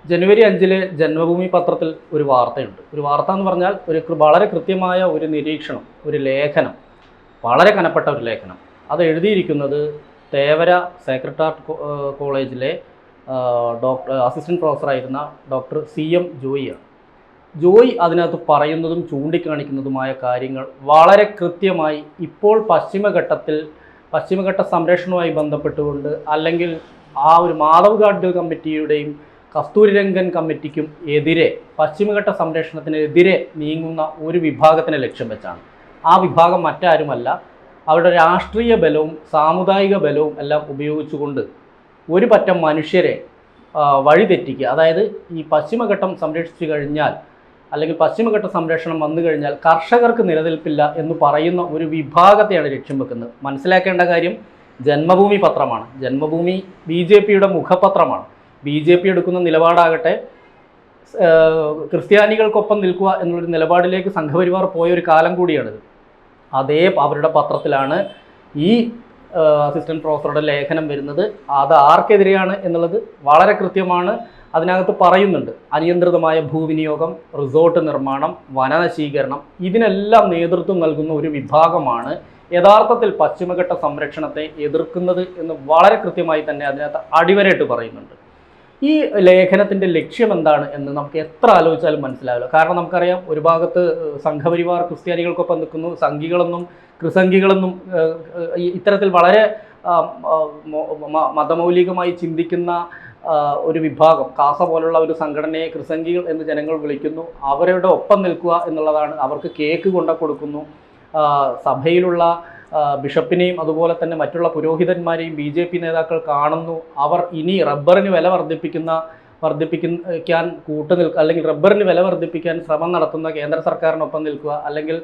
ജനുവരി 5 ജന്മഭൂമി പത്രത്തിൽ ഒരു വാർത്തയുണ്ട്. ഒരു വാർത്ത എന്ന് പറഞ്ഞാൽ വളരെ കൃത്യമായ ഒരു നിരീക്ഷണം, ഒരു ലേഖനം, വളരെ കനപ്പെട്ട ഒരു ലേഖനം. അത് എഴുതിയിരിക്കുന്നത് തേവര സേക്രഡ് ഹാർട്ട് കോളേജിലെ അസിസ്റ്റൻറ്റ് പ്രൊഫസറായിരുന്ന ഡോക്ടർ CM ജോയിയാണ്. ജോയി അതിനകത്ത് പറയുന്നതും ചൂണ്ടിക്കാണിക്കുന്നതുമായ കാര്യങ്ങൾ വളരെ കൃത്യമായി ഇപ്പോൾ പശ്ചിമഘട്ട സംരക്ഷണവുമായി ബന്ധപ്പെട്ടുകൊണ്ട്, അല്ലെങ്കിൽ ആ ഒരു മാധവ് ഗാഡ്ഗിൽ കമ്മിറ്റിയുടെയും കസ്തൂരിരംഗൻ കമ്മിറ്റിക്കും എതിരെ, പശ്ചിമഘട്ട സംരക്ഷണത്തിനെതിരെ നീങ്ങുന്ന ഒരു വിഭാഗത്തിനെ ലക്ഷ്യം വെച്ചാണ്. ആ വിഭാഗം മറ്റാരുമല്ല, അവരുടെ രാഷ്ട്രീയ ബലവും സാമുദായിക ബലവും എല്ലാം ഉപയോഗിച്ചുകൊണ്ട് ഒരു പറ്റം മനുഷ്യരെ വഴിതെറ്റിക്കുക. അതായത് ഈ പശ്ചിമഘട്ടം സംരക്ഷിച്ചു കഴിഞ്ഞാൽ, അല്ലെങ്കിൽ പശ്ചിമഘട്ട സംരക്ഷണം വന്നു കഴിഞ്ഞാൽ കർഷകർക്ക് നിലനിൽപ്പില്ല എന്ന് പറയുന്ന ഒരു വിഭാഗത്തെയാണ് ലക്ഷ്യം വെക്കുന്നത്. മനസ്സിലാക്കേണ്ട കാര്യം, ജന്മഭൂമി പത്രമാണ്. ജന്മഭൂമി BJPയുടെ മുഖപത്രമാണ്. BJP എടുക്കുന്ന നിലപാടാകട്ടെ ക്രിസ്ത്യാനികൾക്കൊപ്പം നിൽക്കുക എന്നുള്ളൊരു നിലപാടിലേക്ക് സംഘപരിവാർ പോയൊരു കാലം കൂടിയാണിത്. അതേ അവരുടെ പത്രത്തിലാണ് ഈ അസിസ്റ്റൻറ്റ് പ്രൊഫസറുടെ ലേഖനം വരുന്നത്. അത് ആർക്കെതിരെയാണ് എന്നുള്ളത് വളരെ കൃത്യമാണ്. അതിനകത്ത് പറയുന്നുണ്ട്. അനിയന്ത്രിതമായ ഭൂവിനിയോഗം, റിസോർട്ട് നിർമ്മാണം, വനനശീകരണം, ഇതിനെല്ലാം നേതൃത്വം നൽകുന്ന ഒരു വിഭാഗമാണ് യഥാർത്ഥത്തിൽ പശ്ചിമഘട്ട സംരക്ഷണത്തെ എതിർക്കുന്നത് എന്ന് വളരെ കൃത്യമായി തന്നെ അതിനകത്ത് അടിവരയിട്ട് പറയുന്നുണ്ട്. ഈ ലേഖനത്തിൻ്റെ ലക്ഷ്യം എന്താണ് എന്ന് നമുക്ക് എത്ര ആലോചിച്ചാലും മനസ്സിലാവില്ല. കാരണം നമുക്കറിയാം, ഒരു ഭാഗത്ത് സംഘപരിവാർ ക്രിസ്ത്യാനികൾക്കൊപ്പം നിൽക്കുന്നു, സംഘികളെന്നും ക്രിസംഘികളെന്നും ഇത്തരത്തിൽ വളരെ മതമൗലികമായി ചിന്തിക്കുന്ന ഒരു വിഭാഗം, കാസ പോലുള്ള ഒരു സംഘടനയെ ക്രിസംഘികൾ എന്ന് ജനങ്ങൾ വിളിക്കുന്നു. അവരുടെ ഒപ്പം നിൽക്കുക എന്നുള്ളതാണ്. അവർക്ക് കേക്ക് കൊണ്ട കൊടുക്കുന്നു. സഭയിലുള്ള ബിഷപ്പിനെയും അതുപോലെ തന്നെ മറ്റുള്ള പുരോഹിതന്മാരെയും BJP നേതാക്കൾ കാണുന്നു. അവർ ഇനി റബ്ബറിന് വില വർദ്ധിപ്പിക്കാൻ അല്ലെങ്കിൽ റബ്ബറിന് വില വർദ്ധിപ്പിക്കാൻ ശ്രമം നടത്തുന്ന കേന്ദ്ര സർക്കാരിനൊപ്പം നിൽക്കുക, അല്ലെങ്കിൽ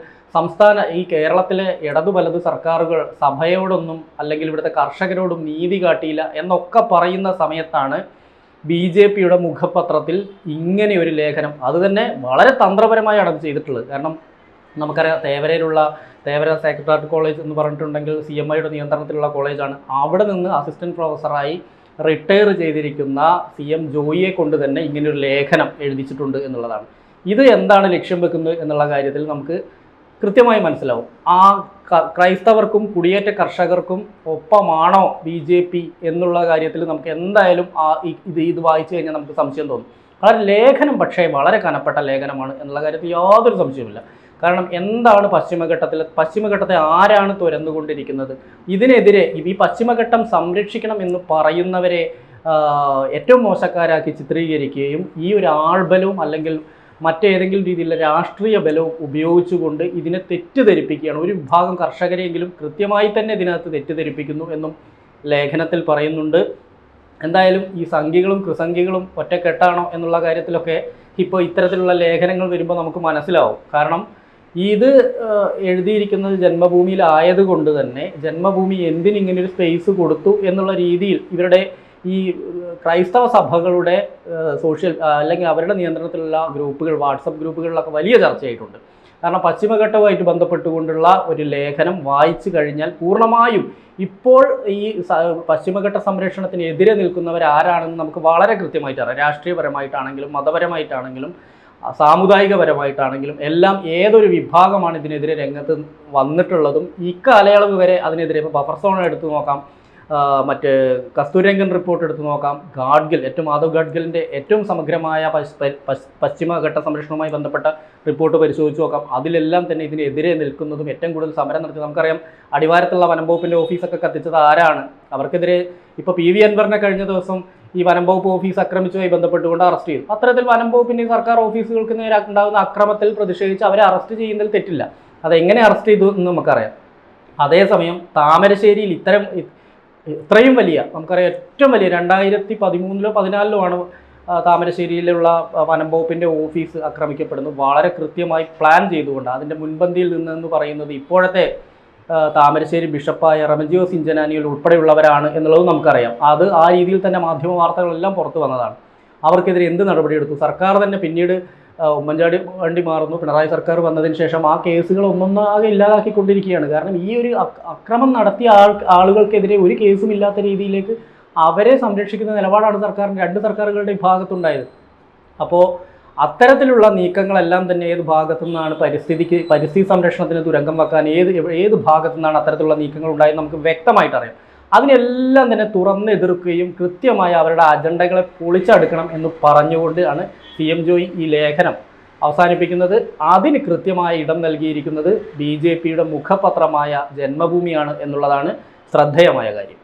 ഈ കേരളത്തിലെ ഇടതു വലത് സർക്കാരുകൾ സഭയോടൊന്നും അല്ലെങ്കിൽ ഇവിടുത്തെ കർഷകരോടും നീതി കാട്ടിയില്ല എന്നൊക്കെ പറയുന്ന സമയത്താണ് BJPയുടെ മുഖപത്രത്തിൽ ഇങ്ങനെ ഒരു ലേഖനം, അത് തന്നെ വളരെ തന്ത്രപരമായാണ് അത് ചെയ്തിട്ടുള്ളത്. കാരണം നമുക്കറിയാം, തേവര സേക്രഡ് ഹാർട്ട് കോളേജ് എന്ന് പറഞ്ഞിട്ടുണ്ടെങ്കിൽ CMIയുടെ നിയന്ത്രണത്തിലുള്ള കോളേജാണ്. അവിടെ നിന്ന് അസിസ്റ്റൻറ്റ് പ്രൊഫസറായി റിട്ടയർ ചെയ്തിരിക്കുന്ന CM ജോയിയെ കൊണ്ട് തന്നെ ഇങ്ങനൊരു ലേഖനം എഴുതിച്ചിട്ടുണ്ട് എന്നുള്ളതാണ്. ഇത് എന്താണ് ലക്ഷ്യം വെക്കുന്നത് എന്നുള്ള കാര്യത്തിൽ നമുക്ക് കൃത്യമായി മനസ്സിലാവും. ആ ക്രൈസ്തവർക്കും കുടിയേറ്റ കർഷകർക്കും ഒപ്പമാണോ BJP എന്നുള്ള കാര്യത്തിൽ നമുക്ക് എന്തായാലും ഇത് വായിച്ചു കഴിഞ്ഞാൽ നമുക്ക് സംശയം തോന്നും. കാരണം ലേഖനം പക്ഷേ വളരെ കനപ്പെട്ട ലേഖനമാണ് എന്നുള്ള കാര്യത്തിൽ യാതൊരു സംശയവുമില്ല. കാരണം എന്താണ് പശ്ചിമഘട്ടത്തെ ആരാണ് തുരന്നുകൊണ്ടിരിക്കുന്നത്? ഇതിനെതിരെ ഈ പശ്ചിമഘട്ടം സംരക്ഷിക്കണം എന്ന് പറയുന്നവരെ ഏറ്റവും മോശക്കാരാക്കി ചിത്രീകരിക്കുകയും ഈ ഒരു ആൾബലവും അല്ലെങ്കിൽ മറ്റേതെങ്കിലും രീതിയിലുള്ള രാഷ്ട്രീയ ബലവും ഉപയോഗിച്ചുകൊണ്ട് ഇതിനെ തെറ്റിദ്ധരിപ്പിക്കുകയാണ്. ഒരു വിഭാഗം കർഷകരെയെങ്കിലും കൃത്യമായി തന്നെ ഇതിനകത്ത് തെറ്റിദ്ധരിപ്പിക്കുന്നു എന്നും ലേഖനത്തിൽ പറയുന്നുണ്ട്. എന്തായാലും ഈ സംഘികളും ക്രിസംഘികളും ഒറ്റക്കെട്ടാണോ എന്നുള്ള കാര്യത്തിലൊക്കെ ഇപ്പോൾ ഇത്തരത്തിലുള്ള ലേഖനങ്ങൾ വരുമ്പോൾ നമുക്ക് മനസ്സിലാവും. കാരണം ഇത് എഴുതിയിരിക്കുന്നത് ജന്മഭൂമിയിലായതുകൊണ്ട് തന്നെ ജന്മഭൂമി എന്തിനിങ്ങനൊരു സ്പേസ് കൊടുത്തു എന്നുള്ള രീതിയിൽ ഇവരുടെ ഈ ക്രൈസ്തവ സഭകളുടെ അല്ലെങ്കിൽ അവരുടെ നിയന്ത്രണത്തിലുള്ള ഗ്രൂപ്പുകൾ, വാട്സപ്പ് ഗ്രൂപ്പുകളിലൊക്കെ വലിയ ചർച്ചയായിട്ടുണ്ട്. കാരണം പശ്ചിമഘട്ടവുമായിട്ട് ബന്ധപ്പെട്ടുകൊണ്ടുള്ള ഒരു ലേഖനം വായിച്ചു കഴിഞ്ഞാൽ പൂർണ്ണമായും ഇപ്പോൾ ഈ പശ്ചിമഘട്ട സംരക്ഷണത്തിനെതിരെ നിൽക്കുന്നവരാരാണെന്ന് നമുക്ക് വളരെ കൃത്യമായിട്ട് അറിയാം. രാഷ്ട്രീയപരമായിട്ടാണെങ്കിലും മതപരമായിട്ടാണെങ്കിലും സാമുദായികപരമായിട്ടാണെങ്കിലും എല്ലാം ഏതൊരു വിഭാഗമാണ് ഇതിനെതിരെ രംഗത്ത് വന്നിട്ടുള്ളതും ഇക്കാലയളവ് വരെ അതിനെതിരെ ഇപ്പോൾ ബഫർ സോൺ എടുത്തു നോക്കാം, മറ്റ് കസ്തൂരിരംഗൻ റിപ്പോർട്ട് എടുത്തു നോക്കാം, മാധവ് ഗാഡ്ഗിലിൻ്റെ ഏറ്റവും സമഗ്രമായ പശ്ചിമഘട്ട സംരക്ഷണവുമായി ബന്ധപ്പെട്ട റിപ്പോർട്ട് പരിശോധിച്ച് നോക്കാം. അതിലെല്ലാം തന്നെ ഇതിനെതിരെ നിൽക്കുന്നതും ഏറ്റവും കൂടുതൽ സമരം നടത്തി നമുക്കറിയാം. അടിവാരത്തുള്ള വനം വകുപ്പിൻ്റെ ഓഫീസൊക്കെ കത്തിച്ചത് ആരാണ്? അവർക്കെതിരെ ഇപ്പോൾ PV അൻവറിനെ കഴിഞ്ഞ ദിവസം ഈ വനം വകുപ്പ് ഓഫീസ് ആക്രമിച്ചുമായി ബന്ധപ്പെട്ടുകൊണ്ട് അറസ്റ്റ് ചെയ്തു. അത്തരത്തിൽ വനം വകുപ്പിൻ്റെ സർക്കാർ ഓഫീസുകൾക്ക് നേരെ ഉണ്ടാകുന്ന അക്രമത്തിൽ പ്രതിഷേധിച്ച് അവരെ അറസ്റ്റ് ചെയ്യുന്നതിൽ തെറ്റില്ല. അതെങ്ങനെ അറസ്റ്റ് ചെയ്തു എന്ന് നമുക്കറിയാം. അതേസമയം താമരശ്ശേരിയിൽ ഇത്രയും വലിയ, നമുക്കറിയാം ഏറ്റവും വലിയ 2013-ലോ 2014-ലോ ആണ് താമരശ്ശേരിയിലുള്ള വനം വകുപ്പിൻ്റെ ഓഫീസ് ആക്രമിക്കപ്പെടുന്നത്. വളരെ കൃത്യമായി പ്ലാൻ ചെയ്തുകൊണ്ട് അതിൻ്റെ മുൻപന്തിയിൽ നിന്നെന്ന് പറയുന്നത് ഇപ്പോഴത്തെ താമരശ്ശേരി ബിഷപ്പായ റമജിയോസ് ഇഞ്ചനാനിയിൽ ഉൾപ്പെടെയുള്ളവരാണ് എന്നുള്ളത് നമുക്കറിയാം. അത് ആ രീതിയിൽ തന്നെ മാധ്യമ വാർത്തകളെല്ലാം പുറത്തു വന്നതാണ്. അവർക്കെതിരെ എന്ത് നടപടിയെടുത്തു? സർക്കാർ തന്നെ പിന്നീട് ഉമ്മൻചാണ്ടി വണ്ടി മാറുന്നു, പിണറായി സർക്കാർ വന്നതിന് ശേഷം ആ കേസുകൾ ഒന്നൊന്നാകെ ഇല്ലാതാക്കിക്കൊണ്ടിരിക്കുകയാണ്. കാരണം ഈ ഒരു അക്രമം നടത്തിയ ആളുകൾക്കെതിരെ ഒരു കേസും ഇല്ലാത്ത രീതിയിലേക്ക് അവരെ സംരക്ഷിക്കുന്ന നിലപാടാണ് രണ്ട് സർക്കാരുകളുടെ ഭാഗത്തുണ്ടായത്. അപ്പോൾ അത്തരത്തിലുള്ള നീക്കങ്ങളെല്ലാം തന്നെ ഏത് ഭാഗത്തു നിന്നാണ് പരിസ്ഥിതി സംരക്ഷണത്തിന് തുരങ്കം വെക്കാൻ ഏത് ഭാഗത്തു നിന്നാണ് അത്തരത്തിലുള്ള നീക്കങ്ങൾ ഉണ്ടായത് നമുക്ക് വ്യക്തമായിട്ട് അറിയാം. അതിനെല്ലാം തന്നെ തുറന്നെതിർക്കുകയും കൃത്യമായി അവരുടെ അജണ്ടകളെ പൊളിച്ചെടുക്കണം എന്ന് പറഞ്ഞുകൊണ്ടാണ് CM ജോയി ഈ ലേഖനം അവസാനിപ്പിക്കുന്നത്. അതിന് കൃത്യമായ ഇടം നൽകിയിരിക്കുന്നത് BJPയുടെ മുഖപത്രമായ ജന്മഭൂമിയാണ് എന്നുള്ളതാണ് ശ്രദ്ധേയമായ കാര്യം.